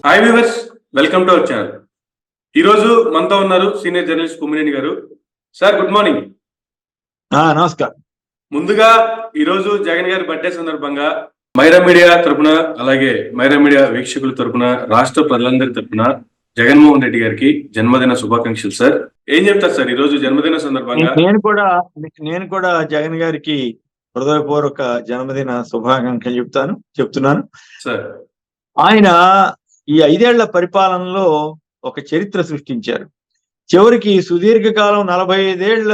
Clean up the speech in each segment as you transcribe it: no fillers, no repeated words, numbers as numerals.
Hi viewers, welcome to our channel. ఈరోజు మనతో ఉన్నారు సీనియర్ జర్నలిస్ట్ కుమ్మినేని గారు. Sir good morning. నమస్కారం. ముందుగా ఈరోజు జగన్ గారి బర్త్డే సందర్భంగా మైరా మీడియా తరపున, అలాగే మైరా మీడియా వీక్షకుల తరపున, రాష్ట్ర ప్రజలందరి తరపున జగన్మోహన్ రెడ్డి గారికి జన్మదిన శుభాకాంక్షలు. సార్ ఏం చెప్తారు సార్ ఈ రోజు జన్మదిన సందర్భంగా? నేను కూడా జగన్ గారికి హృదయపూర్వక జన్మదిన శుభాకాంక్షలు చెప్తున్నాను సార్. ఆయన ఈ 5 ఏళ్ల పరిపాలనలో ఒక చరిత్ర సృష్టించారు. చివరికి సుదీర్ఘకాలం 45 ఏళ్ల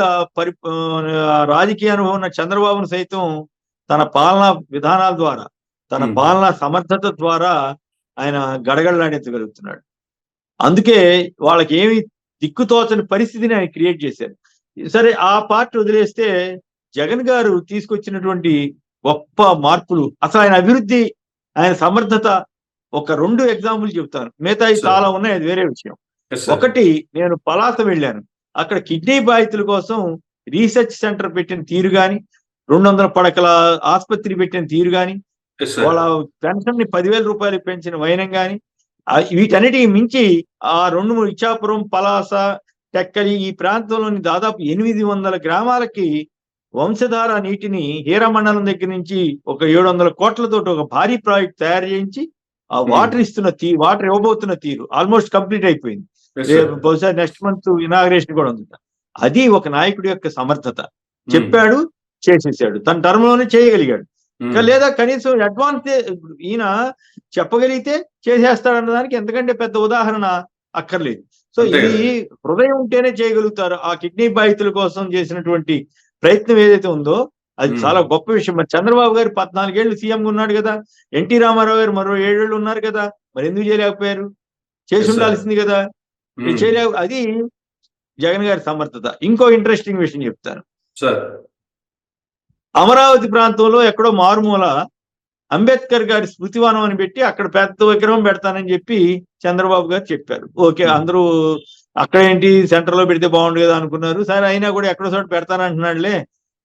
రాజకీయ అనుభవం ఉన్న చంద్రబాబును సైతం తన పాలనా విధానాల ద్వారా, తన పాలనా సమర్థత ద్వారా ఆయన గడగడలాడించగలుగుతున్నాడు. అందుకే వాళ్ళకి ఏమి దిక్కుతోచని పరిస్థితిని ఆయన క్రియేట్ చేశారు. సరే, ఆ పార్టీ వదిలేస్తే జగన్ గారు తీసుకొచ్చినటువంటి గొప్ప మార్పులు, అసలు ఆయన అభివృద్ధి, ఆయన సమర్థత, ఒక 2 ఎగ్జాంపుల్ చెప్తాను. మిగతాయి చాలా ఉన్నాయి, అది వేరే విషయం. ఒకటి, నేను పలాస వెళ్ళాను. అక్కడ కిడ్నీ బాధితుల కోసం రీసెర్చ్ సెంటర్ పెట్టిన తీరు గాని, 200 పడకల ఆసుపత్రి పెట్టిన తీరు గాని, వాళ్ళ పెన్షన్ ని 10,000 రూపాయలకు పెంచిన వైనం గాని, వీటన్నిటికి మించి ఆ 2 ఇచ్చాపురం, పలాస, టెక్కలి ఈ ప్రాంతంలోని దాదాపు 800 గ్రామాలకి వంశధార నీటిని హీరా మండలం దగ్గర నుంచి ఒక 700 కోట్లతో ఒక భారీ ప్రాజెక్ట్ తయారు చేయించి ఆ వాటర్ వాటర్ ఇవ్వబోతున్న తీరు ఆల్మోస్ట్ కంప్లీట్ అయిపోయింది. బహుశా నెక్స్ట్ మంత్ ఇనాగ్రేషన్ కూడా ఉంది. అది ఒక నాయకుడి యొక్క సమర్థత. చెప్పాడు, చేసేసాడు, తన టర్మ్ లోనే చేయగలిగాడు. లేదా కనీసం అడ్వాన్స్ ఈయన చెప్పగలిగితే చేసేస్తాడన్న దానికి ఎంతకంటే పెద్ద ఉదాహరణ అక్కర్లేదు. సో ఇది హృదయం ఉంటేనే చేయగలుగుతారు. ఆ కిడ్నీ బాధితుల కోసం చేసినటువంటి ప్రయత్నం ఏదైతే ఉందో అది చాలా గొప్ప విషయం. మరి చంద్రబాబు గారు 14 ఏళ్ళు సీఎంగా ఉన్నాడు కదా, ఎన్టీ రామారావు గారు మరో 7 ఏళ్ళు ఉన్నారు కదా, మరి ఎందుకు చేయలేకపోయారు? చేసి ఉండాల్సింది కదా, అది జగన్ గారి సమర్థత. ఇంకో ఇంట్రెస్టింగ్ విషయం చెప్తాను సార్. అమరావతి ప్రాంతంలో ఎక్కడో మారుమూల అంబేద్కర్ గారి స్మృతివనం అని పెట్టి అక్కడ పెద్ద విగ్రహం పెడతానని చెప్పి చంద్రబాబు గారు చెప్పారు. ఓకే, అందరూ అక్కడ ఏంటి సెంటర్ లో పెడితే బాగుండు కదా అనుకున్నారు. సరే, అయినా కూడా ఎక్కడో చోట పెడతానంటున్నాడులే,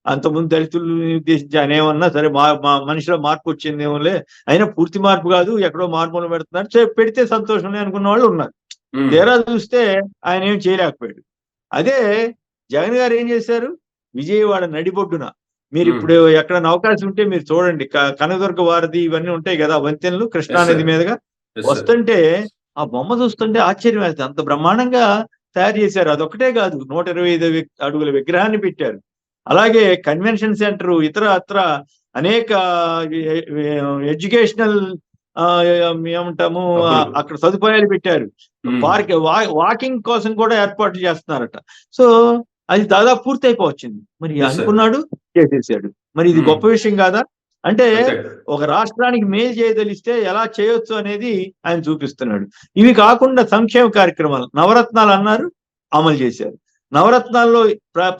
అంతకుముందు దళితులు ఉద్దేశించి ఆయన ఏమన్నా సరే మా మనిషిలో మార్పు వచ్చిందేమోలే, అయినా పూర్తి మార్పు కాదు, ఎక్కడో మార్పులు పెడుతున్నారు, పెడితే సంతోషంలే అనుకున్న వాళ్ళు ఉన్నారు. తీరా చూస్తే ఆయన ఏం చేయలేకపోయాడు. అదే జగన్ గారు ఏం చేశారు, విజయవాడ నడిబొడ్డున, మీరు ఇప్పుడు ఎక్కడైనా అవకాశం ఉంటే మీరు చూడండి, కనకదుర్గ వారధి ఇవన్నీ ఉంటాయి కదా, వంతెనలు కృష్ణానది మీదుగా వస్తుంటే ఆ బొమ్మ చూస్తుంటే ఆశ్చర్యం వేస్తుంది. అంత బ్రహ్మాండంగా తయారు చేశారు. అదొక్కటే కాదు, 125 అడుగుల విగ్రహాన్ని పెట్టారు. అలాగే కన్వెన్షన్ సెంటర్, ఇతర అనేక ఎడ్యుకేషనల్ ఏమంటాము అక్కడ సదుపాయాలు పెట్టారు. వాకింగ్ కోసం కూడా ఏర్పాట్లు చేస్తున్నారట. సో అది దాదాపు పూర్తి అయిపోవచ్చింది. మరి అనుకున్నాడు, చేసేసాడు. మరి ఇది గొప్ప విషయం కాదా? అంటే ఒక రాష్ట్రానికి మేలు చేయదలిస్తే ఎలా చేయొచ్చు అనేది ఆయన చూపిస్తున్నాడు. ఇవి కాకుండా సంక్షేమ కార్యక్రమాలు, నవరత్నాలు అన్నారు, అమలు చేశారు. నవరత్నాల్లో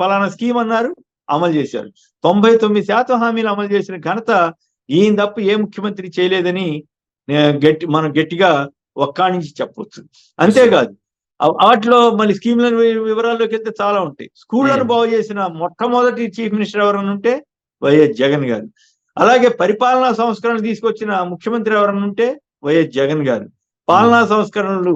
పలానా స్కీమ్ అన్నారు, అమలు చేశారు. 99% హామీలు అమలు చేసిన ఘనత ఈయన తప్ప ఏ ముఖ్యమంత్రి చేయలేదని మనం గట్టిగా ఒక్కాణించి చెప్పవచ్చు. అంతేకాదు, వాటిలో మళ్ళీ స్కీమ్ల వివరాల్లోకి వెళ్తే చాలా ఉంటాయి. స్కూళ్లను బాగు చేసిన మొట్టమొదటి చీఫ్ మినిస్టర్ ఎవరన్నా ఉంటే వైఎస్ జగన్ గారు. అలాగే పరిపాలనా సంస్కరణలు తీసుకొచ్చిన ముఖ్యమంత్రి ఎవరన్నా ఉంటే వైఎస్ జగన్ గారు. పాలనా సంస్కరణలు,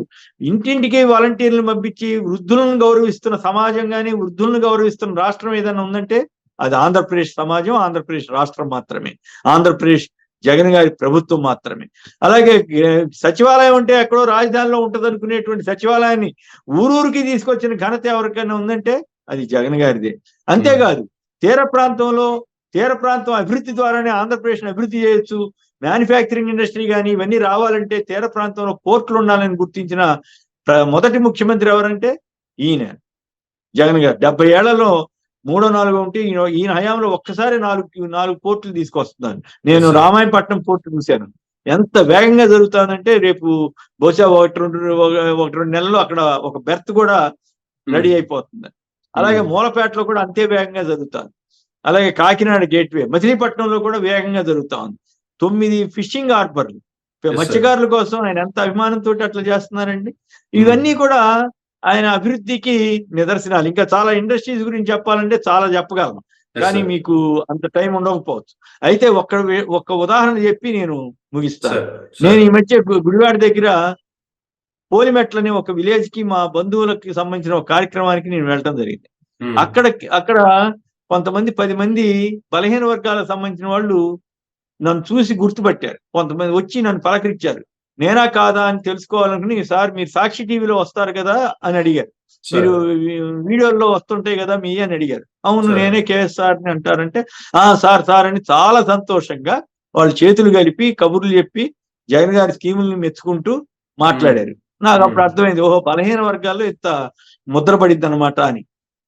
ఇంటింటికి వాలంటీర్లను పంపించి వృద్ధులను గౌరవిస్తున్న సమాజం కానీ, వృద్ధులను గౌరవిస్తున్న రాష్ట్రం ఏదైనా ఉందంటే అది ఆంధ్రప్రదేశ్ సమాజం, ఆంధ్రప్రదేశ్ రాష్ట్రం మాత్రమే, ఆంధ్రప్రదేశ్ జగన్ గారి ప్రభుత్వం మాత్రమే. అలాగే సచివాలయం అంటే ఎక్కడో రాజధానిలో ఉంటది అనుకునేటువంటి సచివాలయాన్ని ఊరూరికి తీసుకొచ్చిన ఘనత ఎవరికైనా ఉందంటే అది జగన్ గారిదే. అంతేకాదు, తీర ప్రాంతం అభివృద్ధి ద్వారానే ఆంధ్రప్రదేశ్ అభివృద్ధి చేయొచ్చు. మ్యానుఫ్యాక్చరింగ్ ఇండస్ట్రీ కానీ ఇవన్నీ రావాలంటే తీర ప్రాంతంలో పోర్టులు ఉండాలని గుర్తించిన మొదటి ముఖ్యమంత్రి ఎవరంటే ఈయన జగన్ గారు. 70 ఏళ్లలో 3-4 ఉంటే ఈయన హయాంలో ఒక్కసారి 4 పోర్టులు తీసుకొస్తున్నాను. నేను రామాయపట్నం పోర్టు చూశాను, ఎంత వేగంగా జరుగుతుందంటే రేపు బహుశా 1-2 నెలల్లో అక్కడ ఒక బెర్త్ కూడా రెడీ అయిపోతుంది. అలాగే మూలపేటలో కూడా అంతే వేగంగా జరుగుతుంది. అలాగే కాకినాడ గేట్వే, మచిలీపట్నంలో కూడా వేగంగా జరుగుతా ఉంది. 9 ఫిషింగ్ హార్బర్లు, మత్స్యకారుల కోసం ఆయన ఎంత అభిమానంతో అట్లా చేస్తున్నారండి. ఇవన్నీ కూడా ఆయన అభివృద్ధికి నిదర్శనాలు. ఇంకా చాలా ఇండస్ట్రీస్ గురించి చెప్పాలంటే చాలా చెప్పగలను, కానీ మీకు అంత టైం ఉండకపోవచ్చు. అయితే ఒక్క ఉదాహరణ చెప్పి నేను ముగిస్తాను. నేను ఈ మధ్య గుడివాడ దగ్గర పోలిమెట్లని ఒక విలేజ్ కి మా బంధువులకి సంబంధించిన ఒక కార్యక్రమానికి నేను వెళ్ళటం జరిగింది. ఉమ్, అక్కడ కొంతమంది 10 మంది బలహీన వర్గాలకు సంబంధించిన వాళ్ళు నన్ను చూసి గుర్తుపట్టారు. కొంతమంది వచ్చి నన్ను పలకరించారు. నేనా కాదా అని తెలుసుకోవాలనుకుని, సార్ మీరు సాక్షి టీవీలో వస్తారు కదా అని అడిగారు. సార్ మీరు వీడియోల్లో వస్తుంటాయి కదా మీ అని అడిగారు. అవును సార్. నేనే కేఎస్ఆర్ అని అంటారంటే, సార్ సార్ అని చాలా సంతోషంగా వాళ్ళు చేతులు కలిపి కబుర్లు చెప్పి జగన్ గారి స్కీముల్ని మెచ్చుకుంటూ మాట్లాడారు. నాకు అప్పుడు అర్థమైంది, ఓహో బలహీన వర్గాల్లో ఇంత ముద్ర పడిద్ది అనమాట అని.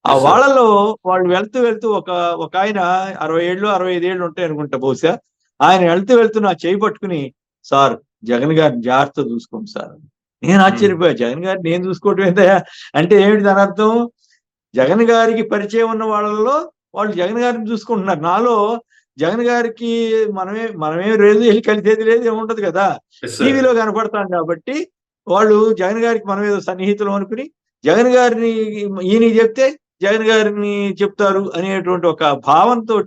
ఆ Yes, sir. వాళ్ళలో వాళ్ళు వెళ్తూ ఒక ఆయన 60 ఏళ్ళు 65 ఏళ్ళు ఉంటాయి అనుకుంటా బహుశా. ఆయన వెళ్తూ నా చేయి పట్టుకుని, సార్ జగన్ గారిని జాగ్రత్త చూసుకోండి సార్. నేను ఆశ్చర్యపోయా, జగన్ గారిని నేను చూసుకోవటం ఏంటయ్యా అంటే ఏమిటి దాని అర్థం? జగన్ గారికి పరిచయం ఉన్న వాళ్ళలో వాళ్ళు జగన్ గారిని చూసుకుంటున్నారు. నాలో జగన్ గారికి మనమే రోజు వెళ్ళి కలిసేది లేదు, ఏముంటది కదా, Yes, sir. టీవీలో కనపడతాం కాబట్టి వాళ్ళు జగన్ గారికి మనం ఏదో సన్నిహితులు అనుకుని జగన్ గారిని ఈయన చెప్తే జగన్ గారిని చెప్తారు అనేటువంటి ఒక భావంతో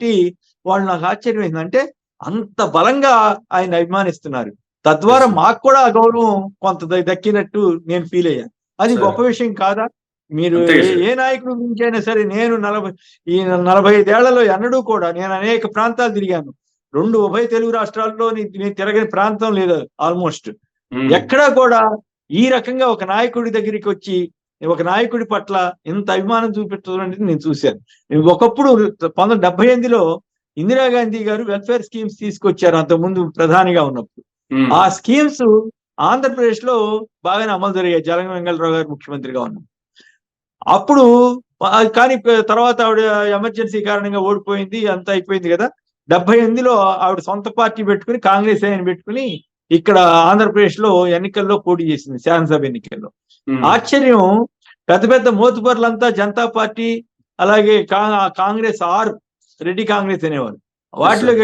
వాళ్ళు నాకు ఆశ్చర్యం ఏంటంటే అంత బలంగా ఆయన అభిమానిస్తున్నారు. తద్వారా Yes, sir. మాకు కూడా ఆ గౌరవం కొంత దక్కినట్టు నేను ఫీల్ అయ్యాను. అది Sir. గొప్ప విషయం కాదా? మీరు అంతే కదా, sir. ఏ నాయకుడి గురించి అయినా సరే, నేను 45 ఏళ్లలో ఎన్నడూ కూడా నేను అనేక ప్రాంతాలు తిరిగాను. 2 ఉభయ తెలుగు రాష్ట్రాల్లో నేను తిరగని ప్రాంతం లేదు ఆల్మోస్ట్. ఉమ్, ఎక్కడా కూడా ఈ రకంగా ఒక నాయకుడి దగ్గరికి వచ్చి ఒక నాయకుడి పట్ల ఇంత అభిమానం చూపించడం అనేది నేను చూశాను. ఒకప్పుడు 1978లో ఇందిరాగాంధీ గారు వెల్ఫేర్ స్కీమ్స్ తీసుకొచ్చారు అంతకుముందు ప్రధానిగా ఉన్నప్పుడు. ఉమ్, ఆ స్కీమ్స్ ఆంధ్రప్రదేశ్ లో బాగానే అమలు జరిగాయి జలగం వెంగళరావు గారు ముఖ్యమంత్రిగా ఉన్నప్పుడు. అప్పుడు కానీ తర్వాత ఆవిడ ఎమర్జెన్సీ కారణంగా ఓడిపోయింది, అంతా అయిపోయింది కదా. 78లో ఆవిడ సొంత పార్టీ పెట్టుకుని కాంగ్రెస్ ఆయన పెట్టుకుని ఇక్కడ ఆంధ్రప్రదేశ్ లో ఎన్నికల్లో పోటీ చేసింది, శాసనసభ ఎన్నికల్లో. ఉమ్, ఆశ్చర్యం, పెద్ద పెద్ద మోతుబర్లంతా జనతా పార్టీ అలాగే కాంగ్రెస్ రెడ్డి కాంగ్రెస్ అనేవారు, వాటిలోకి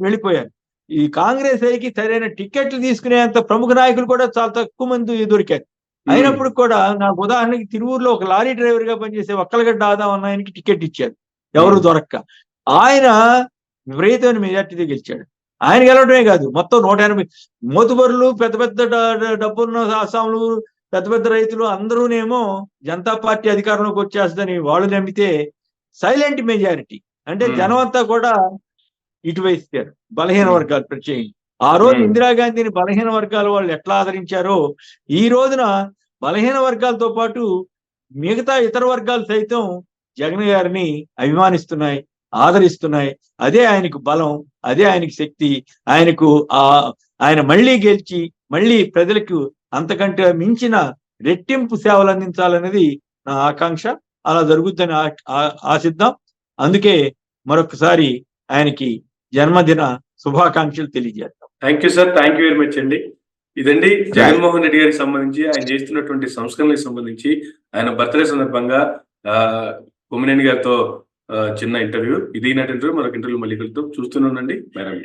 వెళ్ళిపోయారు. ఈ కాంగ్రెస్ అయికి సరైన టికెట్లు తీసుకునేంత ప్రముఖ నాయకులు కూడా చాలా తక్కువ మంది దొరికారు. అయినప్పుడు కూడా నాకు ఉదాహరణకి తిరువూరులో ఒక లారీ డ్రైవర్ గా పనిచేసే ఒక్కలగడ్డ ఆదాం అన్న ఆయనకి టికెట్ ఇచ్చారు, ఎవరు దొరక్క. ఆయన విపరీతమైన మెజార్టీతో గెలిచాడు. ఆయన గెలవడమే కాదు, మొత్తం 180 మోతుబరులు, పెద్ద పెద్ద డబ్బున్న అస్సాంలు, పెద్ద పెద్ద రైతులు అందరూనేమో జనతా పార్టీ అధికారంలోకి వచ్చేస్తుందని వాళ్ళు నమ్మితే సైలెంట్ మెజారిటీ అంటే జనం అంతా కూడా ఇటువైస్తారు, బలహీన వర్గాలు ప్రత్యేకించి. ఆ రోజు ఇందిరాగాంధీని బలహీన వర్గాల వాళ్ళు ఎట్లా ఆదరించారో ఈ రోజున బలహీన వర్గాలతో పాటు మిగతా ఇతర వర్గాలు సైతం జగన్ గారిని అభిమానిస్తున్నాయి, ఆదరిస్తున్నాయి. అదే ఆయనకు బలం, అదే ఆయనకు శక్తి. ఆయన మళ్ళీ గెలిచి మళ్ళీ ప్రజలకు అంతకంటే మించిన రెట్టింపు సేవలు అందించాలనేది నా ఆకాంక్ష. అలా జరుగుద్దని ఆశిద్దాం. అందుకే మరొకసారి ఆయనకి జన్మదిన శుభాకాంక్షలు తెలియజేద్దాం. Thank you sir, thank you very much అండి. ఇదండి జగన్మోహన్ రెడ్డి గారికి సంబంధించి ఆయన చేస్తున్నటువంటి సంస్కరణలకు సంబంధించి ఆయన బర్త్డే సందర్భంగా కొమ్మినేని గారితో చిన్న ఇంటర్వ్యూ. ఇది ఇంటర్వ్యూ, మరొక ఇంటర్వ్యూ మళ్ళీ కలుద్దాం. చూస్తూనే ఉండండి మేడం.